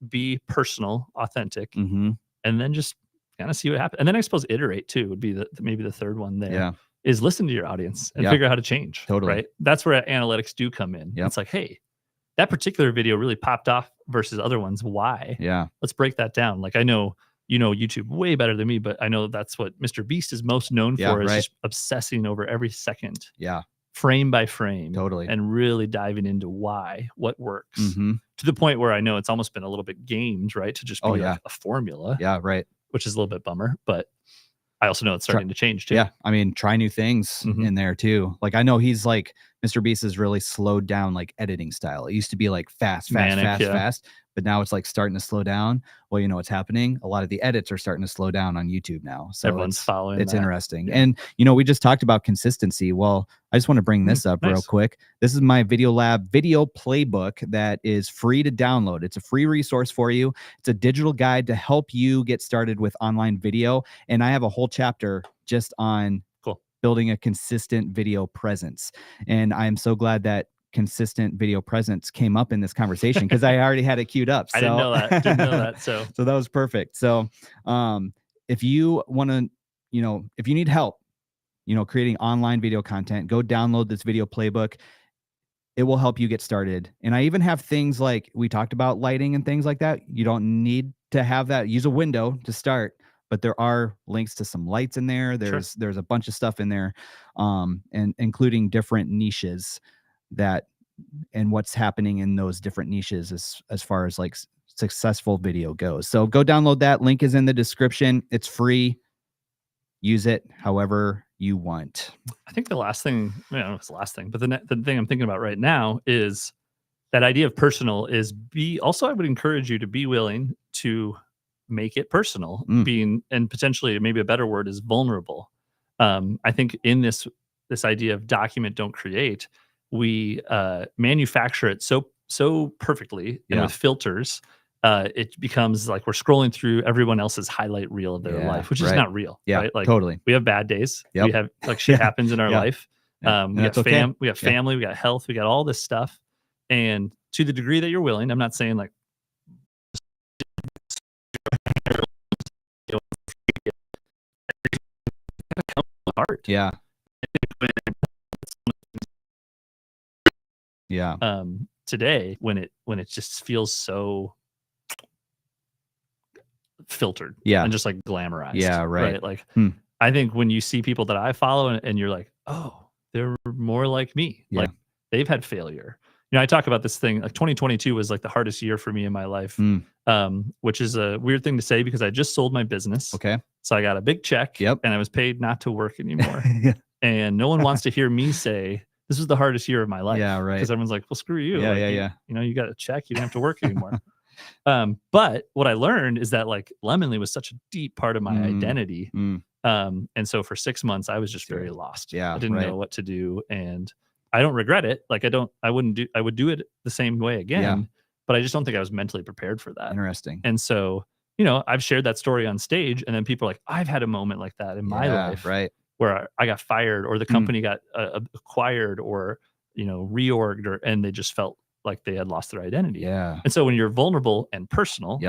be personal, authentic, and then just kind of see what happens. And then I suppose iterate too would be maybe the third one there. Yeah. Is listen to your audience and figure out how to change. Totally. Right. That's where analytics do come in. It's like, hey, that particular video really popped off versus other ones. Why? Yeah. Let's break that down. Like I know you know YouTube way better than me, but I know that's what Mr. Beast is most known for, is just obsessing over every second. Yeah. Frame by frame. Totally. And really diving into why, what works. Mm-hmm. To the point where I know it's almost been a little bit gamed, right? To just be like a formula. Yeah, right. Which is a little bit bummer, but I also know it's starting to change too. Yeah. I mean, try new things in there too. Like I know he's like, Mr. Beast has really slowed down like editing style. It used to be like fast, but now it's like starting to slow down. Well, you know what's happening? A lot of the edits are starting to slow down on YouTube now. So everyone's following. It's interesting. Yeah. And you know, we just talked about consistency. Well, I just want to bring this up real quick. This is my Video Lab video playbook that is free to download. It's a free resource for you. It's a digital guide to help you get started with online video. And I have a whole chapter just on building a consistent video presence. And I'm so glad that consistent video presence came up in this conversation because I already had it queued up. So. I didn't know that. So that was perfect. So if you want to, you know, if you need help, you know, creating online video content, go download this video playbook. It will help you get started. And I even have things like we talked about lighting and things like that. You don't need to have that. Use a window to start. But there are links to some lights in there. There's a bunch of stuff in there, and including different niches and what's happening in those different niches as far as like successful video goes. So go download that. Link is in the description. It's free. Use it however you want. I think the last thing, I don't know if it's the last thing, but the thing I'm thinking about right now is that idea of personal is I would encourage you to be willing to make it personal, being, and potentially maybe a better word is vulnerable. I think in this idea of document, don't create, we manufacture it so perfectly and with filters, it becomes like we're scrolling through everyone else's highlight reel of their life, which is not real. Right? Like totally. We have bad days. We have like shit happens in our life. We got we got family, we got health, we got all this stuff. And to the degree that you're willing, I'm not saying like heart. Yeah. Today when it just feels so filtered and just like glamorized. Right. Like I think when you see people that I follow and you're like, oh, they're more like me. Like they've had failure. You know, I talk about this thing, like 2022 was like the hardest year for me in my life, which is a weird thing to say because I just sold my business. Okay. So I got a big check and I was paid not to work anymore. And no one wants to hear me say, this was the hardest year of my life. Yeah, right. Because everyone's like, well, screw you. Yeah. You know, you got a check, you don't have to work anymore. But what I learned is that like Lemonly was such a deep part of my identity. And so for 6 months, I was just very lost. Yeah. I didn't know what to do. And I don't regret it. Like I would do it the same way again, but I just don't think I was mentally prepared for that. Interesting. And so, you know, I've shared that story on stage and then people are like, I've had a moment like that in my life. Right. Where I got fired or the company got acquired or, you know, reorged and they just felt like they had lost their identity. Yeah. And so when you're vulnerable and personal,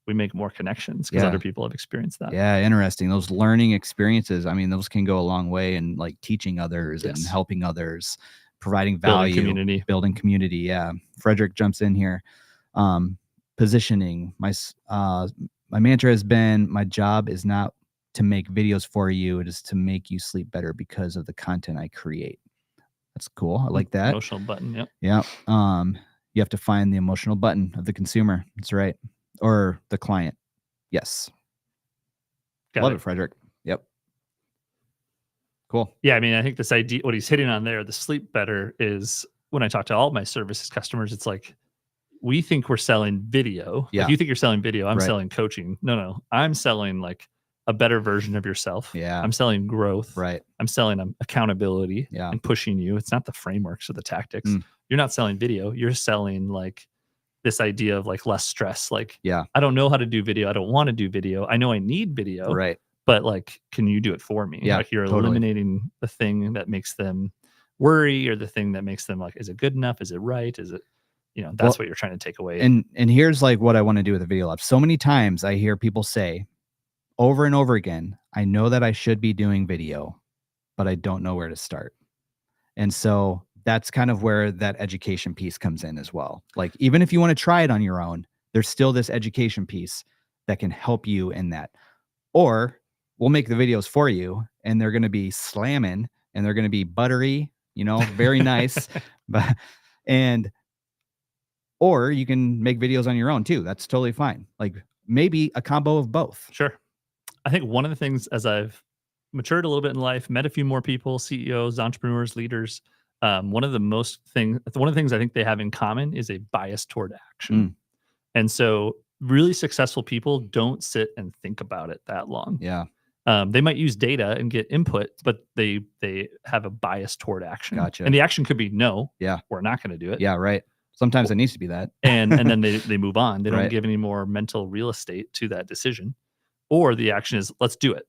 we make more connections because other people have experienced that. Yeah. Interesting. Those learning experiences, I mean, those can go a long way in like teaching others and helping others, providing value, building community. Yeah. Frederick jumps in here. Positioning. My mantra has been, my job is not to make videos for you. It is to make you sleep better because of the content I create. That's cool. I like that. Emotional button. Yep. Yeah. You have to find the emotional button of the consumer. That's right. Or the client. Yes. Love it, Frederick. Yep. Cool. Yeah. I mean, I think this idea, what he's hitting on there, the sleep better is when I talk to all of my services customers, it's like, we think we're selling video. Yeah. Like you think you're selling video. I'm selling coaching. No. I'm selling like a better version of yourself. Yeah. I'm selling growth. Right. I'm selling accountability and pushing you. It's not the frameworks or the tactics. You're not selling video. You're selling like this idea of like less stress. Like, I don't know how to do video. I don't want to do video. I know I need video. Right. But like, can you do it for me? Yeah. Like you're eliminating the thing that makes them worry or the thing that makes them like, is it good enough? Is it right? Is it, you know, that's what you're trying to take away. And here's like what I want to do with the Video Lab. So many times I hear people say, over and over again, I know that I should be doing video, but I don't know where to start. And so that's kind of where that education piece comes in as well. Like, even if you want to try it on your own, there's still this education piece that can help you in that. Or we'll make the videos for you, and they're going to be slamming, and they're going to be buttery, very nice. Or you can make videos on your own too. That's totally fine. Like, maybe a combo of both. Sure. I think one of the things, as I've matured a little bit in life, met a few more people, CEOs, entrepreneurs, leaders. One of the things I think they have in common is a bias toward action. And so really successful people don't sit and think about it that long. Yeah. They might use data and get input, but they have a bias toward action. Gotcha. And the action could be no, Yeah, we're not going to do it. Yeah, right. Sometimes it needs to be that. and then they move on. They don't Right. give any more mental real estate to that decision. Or the action is, let's do it.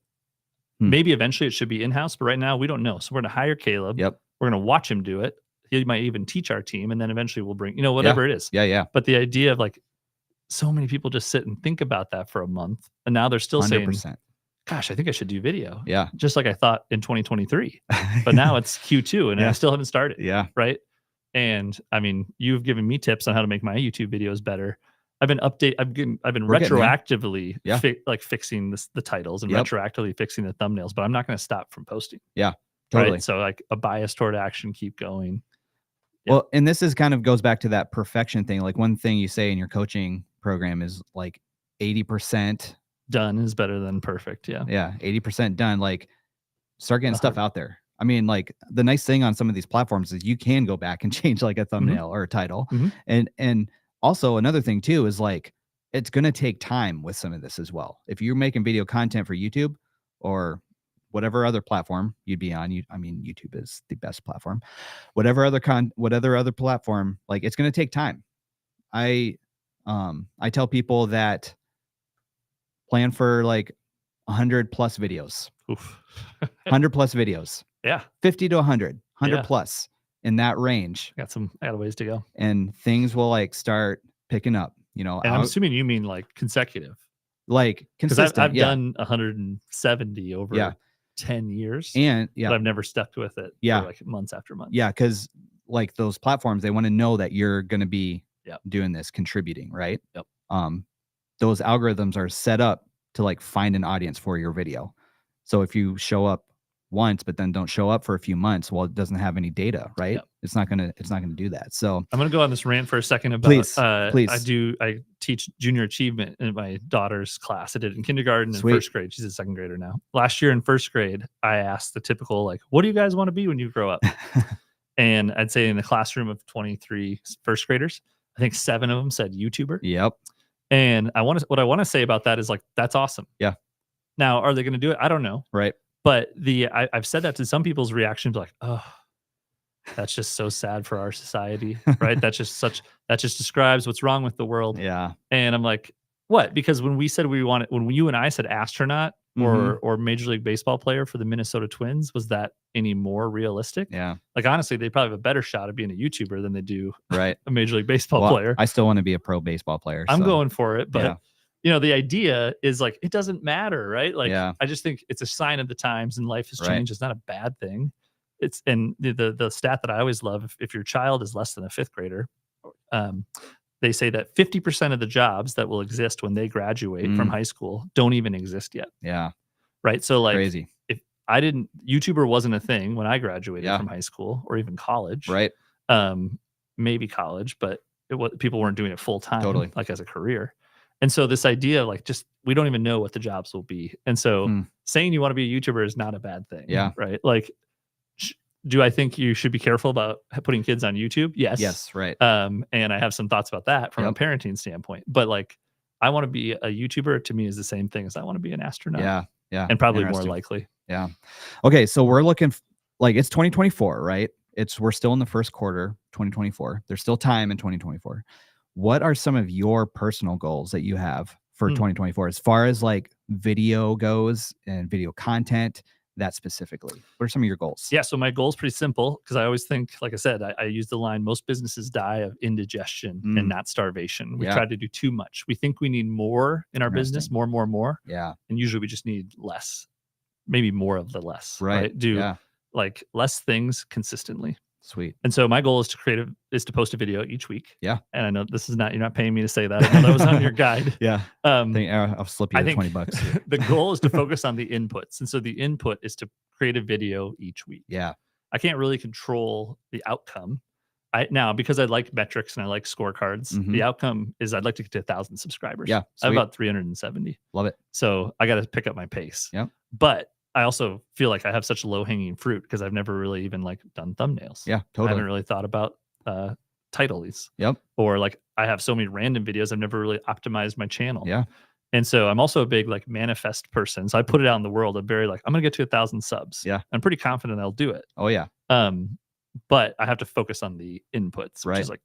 Maybe eventually it should be in-house, but right now we don't know. So we're going to hire Caleb. Yep. We're going to watch him do it. He might even teach our team, and then eventually we'll bring, whatever it is. Yeah. But the idea of like, so many people just sit and think about that for a month, and now they're still 100%. saying, gosh, I think I should do video. Yeah. Just like I thought in 2023. But now it's Q2 and I still haven't started. Yeah. Right. And I mean, you've given me tips on how to make my YouTube videos better. I've been retroactively fixing the titles and retroactively fixing the thumbnails, but I'm not going to stop from posting. Yeah, totally. Right? So like a bias toward action, keep going. Yeah. Well, and this is kind of goes back to that perfection thing. Like, one thing you say in your coaching program is like 80% done is better than perfect. Yeah. Yeah. 80% done. Like, start getting stuff out there. I mean, like, the nice thing on some of these platforms is you can go back and change like a thumbnail or a title. And also another thing too is like, it's going to take time with some of this as well. If you're making video content for YouTube or whatever other platform you'd be on, YouTube is the best platform. Whatever other platform, like, it's going to take time. I tell people that plan for like 100 plus videos. 100 plus videos. Yeah. 50 to 100 plus in that range. I got a ways to go. And things will like start picking up, And I'm assuming you mean like consecutive. Like consistent. I've done 170 over 10 years. And but I've never stuck with it for like months after months. Yeah, because like those platforms, they want to know that you're going to be doing this, contributing, right? Yep. Those algorithms are set up to like find an audience for your video. So if you show up once, but then don't show up for a few months, well, it doesn't have any data, right? Yep. It's not gonna do that. So I'm gonna go on this rant for a second about please. I teach junior achievement in my daughter's class. I did it in kindergarten and first grade. She's a second grader now. Last year in first grade, I asked the typical, like, what do you guys want to be when you grow up? And I'd say in the classroom of 23 first graders, I think 7 of them said YouTuber. Yep. And what I want to say about that is like, that's awesome. Yeah. Now, are they going to do it? I don't know. Right. But I've said that to some people's reactions, like, oh, that's just so sad for our society, right? that just describes what's wrong with the world. Yeah. And I'm like, what? Because when you and I said astronaut or Major League Baseball player for the Minnesota Twins, was that any more realistic? Yeah. Like, honestly, they probably have a better shot of being a YouTuber than they do a Major League Baseball player. I still want to be a pro baseball player. I'm going for it, but the idea is like, it doesn't matter, right? Like, I just think it's a sign of the times, and life has changed. It's not a bad thing. And the stat that I always love, if your child is less than a 5th grader, they say that 50% of the jobs that will exist when they graduate from high school don't even exist yet. Yeah. Right. So like, crazy. If YouTuber wasn't a thing when I graduated from high school or even college, right? Maybe college, but people weren't doing it full time, totally, like as a career. And so this idea of like, we don't even know what the jobs will be. And so saying you want to be a YouTuber is not a bad thing. Yeah. Right. Like, do I think you should be careful about putting kids on YouTube? Yes. Yes. Right. And I have some thoughts about that from a parenting standpoint, but like, I want to be a YouTuber, to me, is the same thing as I want to be an astronaut. Yeah. Yeah. And probably more likely. Yeah. Okay. So we're looking like, it's 2024, right? We're still in the first quarter, 2024. There's still time in 2024. What are some of your personal goals that you have for 2024 as far as like video goes and video content, that specifically? What are some of your goals? Yeah. So my goal is pretty simple, because I always think, like I said, I use the line, most businesses die of indigestion and not starvation. We try to do too much. We think we need more in our business, more. Yeah. And usually we just need less, maybe more of the less. Right. Do like less things consistently. Sweet. And so my goal is to post a video each week. Yeah. And I know this is not, you're not paying me to say that. I know that was on your guide. Yeah. I'll slip you I the think 20 bucks. the goal is to focus on the inputs. And so the input is to create a video each week. Yeah. I can't really control the outcome. Now, because I like metrics and I like scorecards, the outcome is I'd like to get to 1,000 subscribers. Yeah. I have about 370. Love it. So I got to pick up my pace. Yep. But I also feel like I have such low hanging fruit because I've never really even like done thumbnails. Yeah, I totally. haven't really thought about titles. Yep. Or like I have so many random videos. I've never really optimized my channel. Yeah. And so I'm also a big like manifest person. So I put it out in the world. I'm very like, I'm going to get to 1,000 subs. Yeah. I'm pretty confident I'll do it. Oh yeah. But I have to focus on the inputs, which Right. is like,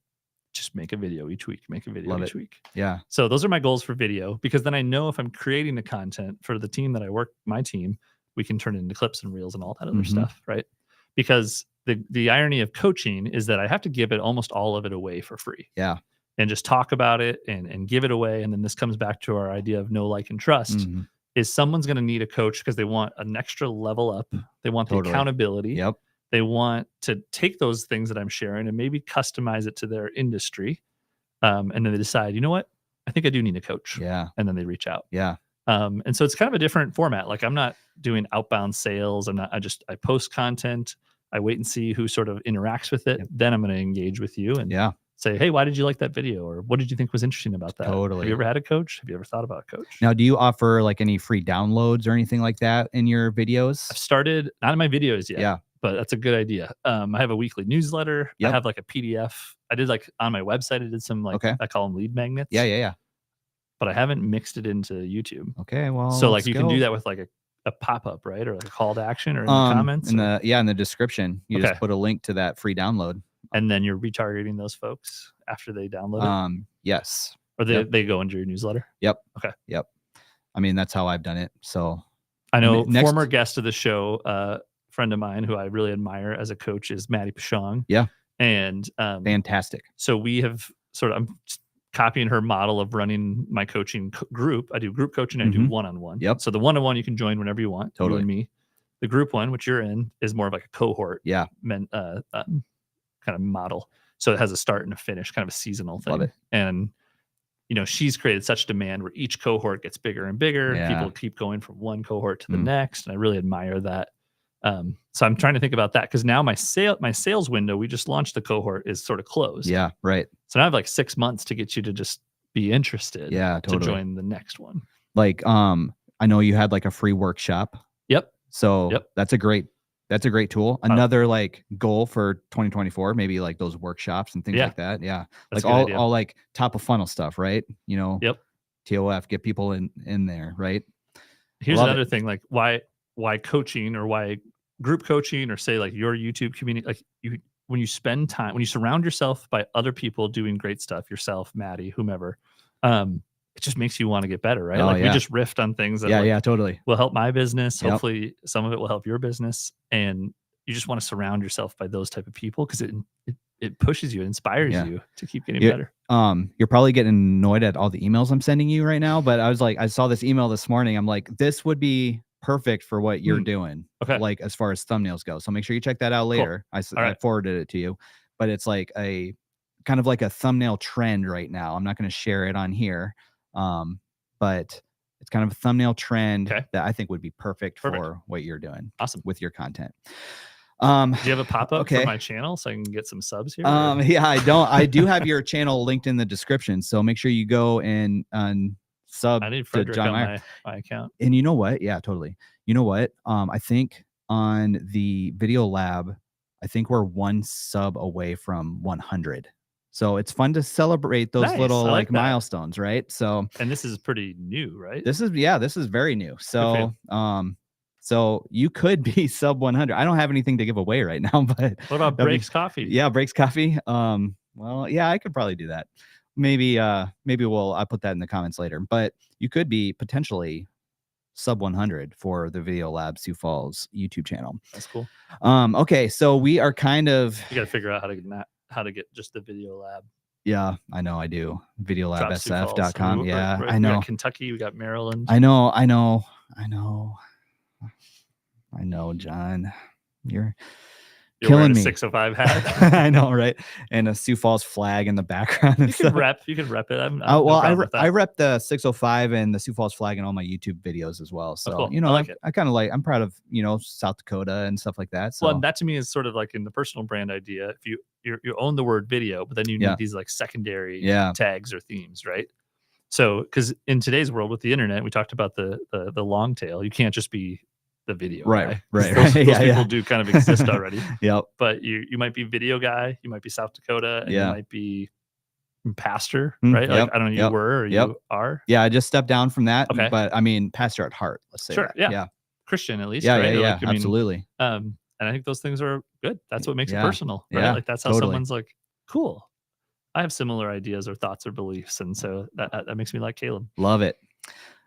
just make a video each week, make a video Love each it. week. Yeah. So those are my goals for video, because then I know if I'm creating the content for the team that I work, my team, we can turn it into clips and reels and all that other stuff, right? Because the irony of coaching is that I have to give it almost all of it away for free. Yeah. And just talk about it and give it away. And then this comes back to our idea of know, like, and trust. Is someone's going to need a coach because they want an extra level up. They want the accountability. Yep. They want to take those things that I'm sharing and maybe customize it to their industry. And then they decide, you know what? I think I do need a coach. Yeah. And then they reach out. Yeah. And so it's kind of a different format. Like I'm not doing outbound sales. I post content. I wait and see who sort of interacts with it. Yep. Then I'm going to engage with you and say, hey, why did you like that video? Or what did you think was interesting about that? Totally. Have you ever had a coach? Have you ever thought about a coach? Now, do you offer like any free downloads or anything like that in your videos? I've started, not in my videos yet. Yeah. But that's a good idea. I have a weekly newsletter. Yep. I have like a PDF. I did like on my website, I did some like, I call them lead magnets. Yeah. But I haven't mixed it into YouTube. Okay. Well, so like you can do that with like a pop-up, right? Or like a call to action or in the comments. In the description, you just put a link to that free download. And then you're retargeting those folks after they download it? Yes. Or they go into your newsletter? Yep. Okay. Yep. I mean, that's how I've done it. So I know former guest of the show, friend of mine who I really admire as a coach is Maddie Pashong. Yeah. And fantastic. So we have I'm copying her model of running my coaching group. I do group coaching. I do one-on-one. Yep. So the one-on-one you can join whenever you want. Totally. You and me. The group one, which you're in, is more of like a cohort. Yeah. Kind of model. So it has a start and a finish, kind of a seasonal thing. Love it. And she's created such demand where each cohort gets bigger and bigger. Yeah. People keep going from one cohort to the next. And I really admire that. So I'm trying to think about that because now my sales window, we just launched the cohort, is sort of closed. Yeah, right. So now I have like 6 months to get you to just be interested. Yeah, totally. To join the next one. Like, I know you had like a free workshop. Yep. So that's a great tool. Another like goal for 2024, maybe like those workshops and things like that. Yeah. That's like all like top of funnel stuff, right? Yep. TOF, get people in there, right? Here's another thing, like why coaching or why group coaching or say like your YouTube community, like when you spend time, when you surround yourself by other people doing great stuff, yourself, Maddie, whomever, it just makes you want to get better, right? We just riffed on things that totally will help my business. Hopefully some of it will help your business. And you just want to surround yourself by those type of people because it pushes you, it inspires you to keep getting better. You're probably getting annoyed at all the emails I'm sending you right now, but I was like, I saw this email this morning. I'm like, this would be perfect for what you're doing. Okay. Like as far as thumbnails go. So make sure you check that out later. Cool. I forwarded it to you, but it's like a kind of like a thumbnail trend right now. I'm not going to share it on here. But it's kind of a thumbnail trend that I think would be perfect for what you're doing. Awesome. With your content. Do you have a pop-up for my channel so I can get some subs here? Yeah, I don't. I do have your channel linked in the description. So make sure you go and sub I need to Frederick John on Meyer. my account. And you know what? Yeah, totally. You know what? I think on the Video Lab, I think we're 1 sub away from 100. So it's fun to celebrate those little like milestones, right? So, and this is pretty new, right? This is very new. So, so you could be sub 100. I don't have anything to give away right now, but what about Breaks Coffee? Yeah, Breaks Coffee. Well, yeah, I could probably do that. Maybe I'll put that in the comments later, but you could be potentially sub 100 for the Video Lab Sioux Falls YouTube channel. That's cool. Okay. So we are kind of, you got to figure out how to get just the Video Lab. Yeah, I know. I do. Videolabsf.com. Yeah, right. I know. We got Kentucky. We got Maryland. I know, John. You're wearing killing a me. 605 hat. I know, right? And a Sioux Falls flag in the background. And You can stuff. rep it. I'm Oh, no well, problem with that. I rep the 605 and the Sioux Falls flag in all my YouTube videos as well. So, cool. you know, I like it. I kind of like, I'm proud of, you know, South Dakota and stuff like that. So, Well, and that to me is sort of like in the personal brand idea. If you own the word video, but then you need these like secondary tags or themes, right? So, because in today's world with the internet, we talked about the long tail. You can't just be the video guy. Those people do kind of exist already. Yep. But you might be video guy. You might be South Dakota, and you might be pastor, right? Yep. Like I don't know, you were or you are. Yeah, I just stepped down from that. Okay. But I mean, pastor at heart. Let's say that. Yeah. Christian at least. Yeah. Right? Yeah. Like, Absolutely. And I think those things are good. That's what makes it personal, right? Yeah, Like that's how someone's like, cool. I have similar ideas or thoughts or beliefs, and so that makes me like Caleb. Love it.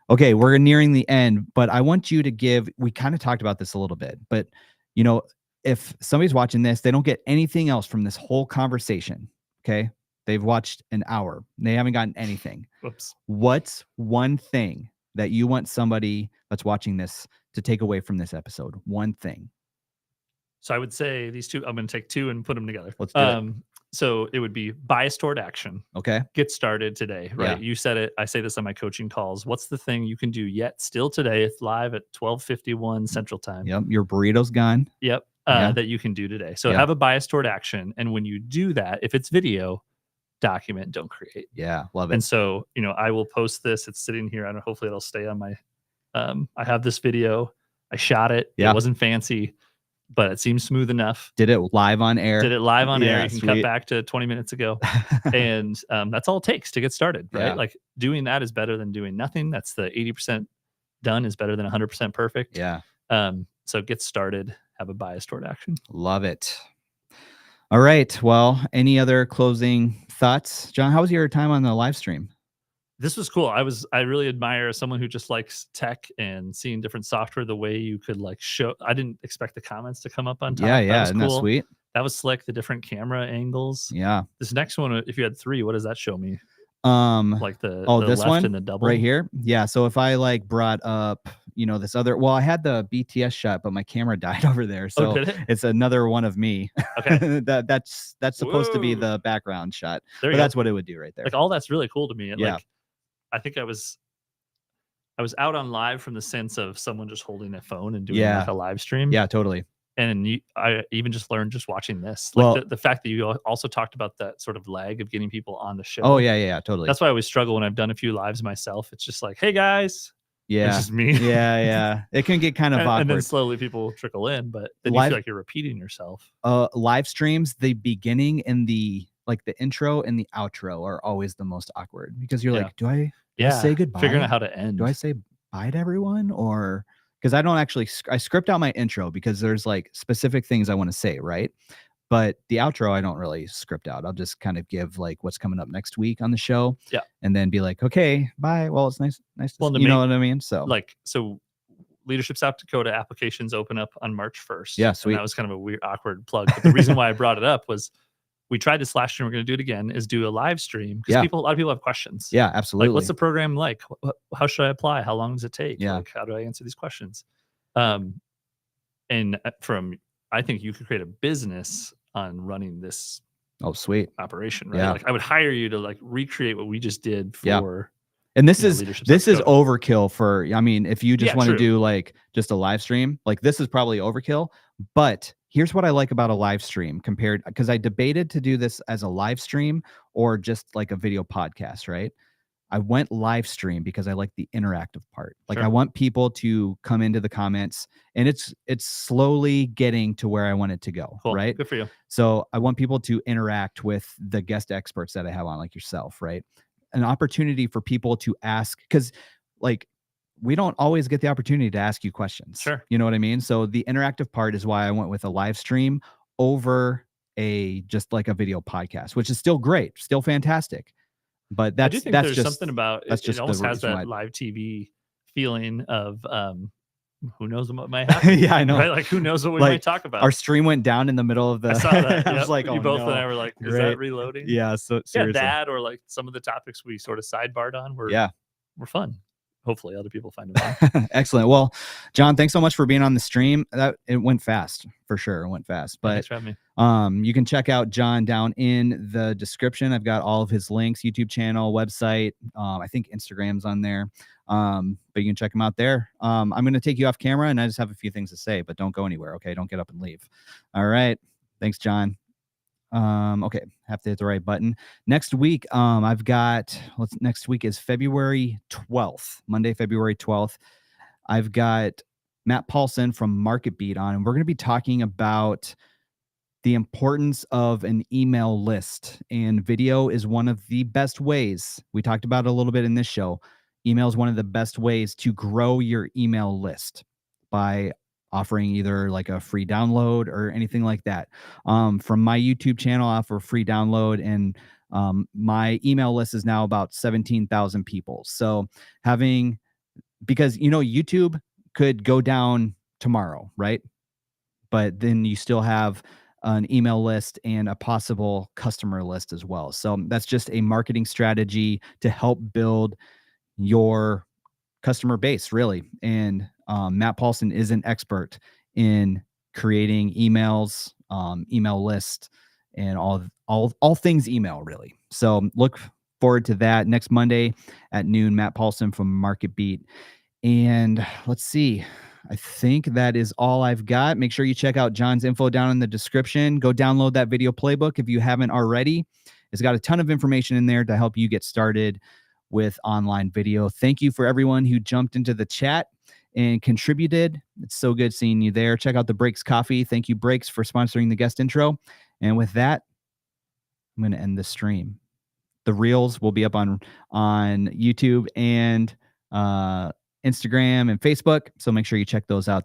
Okay, we're nearing the end, but I want you to give. We kind of talked about this a little bit, but you know, if somebody's watching this, they don't get anything else from this whole conversation. Okay, they've watched an hour, they haven't gotten anything. Whoops. What's one thing that you want somebody that's watching this to take away from this episode? One thing. So I would say these two. I'm going to take two and put them together. Let's do it. So it would be bias toward action. Okay. Get started today, right? You said it. I say this on my coaching calls. What's the thing you can do yet still today? It's live at 12:51 Central Time. Yep. Your burrito's gone. Yep. That you can do today. So have a bias toward action. And when you do that, if it's video, document, don't create. Yeah. Love it. And so, you know, I will post this. It's sitting here. I don't know, hopefully it'll stay on my, I have this video. I shot it. It wasn't fancy, but it seems smooth enough. Did it live on air. You can cut back to 20 minutes ago. And that's all it takes to get started, right? Yeah. Like doing that is better than doing nothing. That's the 80% done is better than 100% perfect. Yeah. So get started, have a bias toward action. Love it. All right. Well, any other closing thoughts? John, how was your time on the live stream? This was cool. I really admire someone who just likes tech and seeing different software, the way you could like show. I didn't expect the comments to come up on top. Yeah. Isn't that sweet? That was slick. The different camera angles. Yeah. This next one, if you had three, what does that show me? Like the this left one and the double right here. Yeah. So if I like brought up, you know, this other, well, I had the BTS shot, but my camera died over there. So it's another one of me. Okay. that's supposed to be the background shot. But that's what it would do right there. Like all that's really cool to me. And like, I think I was out on live from the sense of someone just holding a phone and doing like a live stream. Yeah, totally. And I even just learned just watching this. Like the fact that you also talked about that sort of lag of getting people on the show. Oh, yeah, totally. That's why I always struggle when I've done a few lives myself. It's just like, hey, guys. Yeah. It's just me. Yeah. It can get kind of awkward. And then slowly people trickle in, but then you feel like you're repeating yourself. Live streams, the beginning and the intro and the outro are always the most awkward because you're like, do I say goodbye? Figuring out how to end. Do I say bye to everyone? Or because I don't actually, I script out my intro because there's like specific things I want to say, right? But the outro, I don't really script out. I'll just kind of give like what's coming up next week on the show. Yeah. And then be like, okay, bye. Well, it's nice to you know what I mean? So Leadership South Dakota applications open up on March 1st. Yeah, sweet. And that was kind of a weird, awkward plug. But the reason why I brought it up was we tried this last year. We're going to do it again. Is do a live stream because a lot of people have questions. Yeah, absolutely. Like, what's the program like? How should I apply? How long does it take? Yeah. Like, how do I answer these questions? And I think you could create a business on running this. Oh, sweet operation, right? Yeah. Like I would hire you to like recreate what we just did for. Yeah. And this is overkill for. I mean, if you just want to do like just a live stream, like this is probably overkill. But here's what I like about a live stream compared, because I debated to do this as a live stream or just like a video podcast, right? I went live stream because I like the interactive part. Like I want people to come into the comments, and it's slowly getting to where I want it to go. Cool. Right. Good for you. So I want people to interact with the guest experts that I have on, like yourself, right? An opportunity for people to ask, because like we don't always get the opportunity to ask you questions. Sure. You know what I mean? So the interactive part is why I went with a live stream over just like a video podcast, which is still great, still fantastic. But that's, I do think there's something about it. It almost has that live TV feeling of who knows what might happen. Yeah, I know. Right? Like who knows what we might talk about. Our stream went down in the middle of the. I saw that. I was like, you both and I were like, is that reloading? Yeah. So seriously. That or like some of the topics we sort of sidebarred on were fun. hopefully other people find them. Excellent. Well, John, thanks so much for being on the stream. It went fast for sure. It went fast, but thanks for having me. you can check out John down in the description. I've got all of his links, YouTube channel, website. I think Instagram's on there. But you can check him out there. I'm going to take you off camera and I just have a few things to say, but don't go anywhere. Okay. Don't get up and leave. All right. Thanks, John. Okay. Have to hit the right button. Next week, I've got, next week is February 12th, Monday, February 12th. I've got Matt Paulson from MarketBeat on, and we're going to be talking about the importance of an email list, and video is one of the best ways. We talked about it a little bit in this show. Email is one of the best ways to grow your email list by offering either like a free download or anything like that. From my YouTube channel, I offer free download, and my email list is now about 17,000 people. So because YouTube could go down tomorrow, right? But then you still have an email list and a possible customer list as well. So that's just a marketing strategy to help build your customer base, really. And Matt Paulson is an expert in creating emails, email lists, and all things email, really. So look forward to that next Monday at noon. Matt Paulson from MarketBeat. And let's see. I think that is all I've got. Make sure you check out John's info down in the description. Go download that video playbook if you haven't already. It's got a ton of information in there to help you get started with online video. Thank you for everyone who jumped into the chat and contributed. It's so good seeing you there. Check out the Breaks Coffee. Thank you, Breaks, for sponsoring the guest intro. And with that, I'm going to end the stream. The reels will be up on YouTube and Instagram and Facebook. So make sure you check those out there.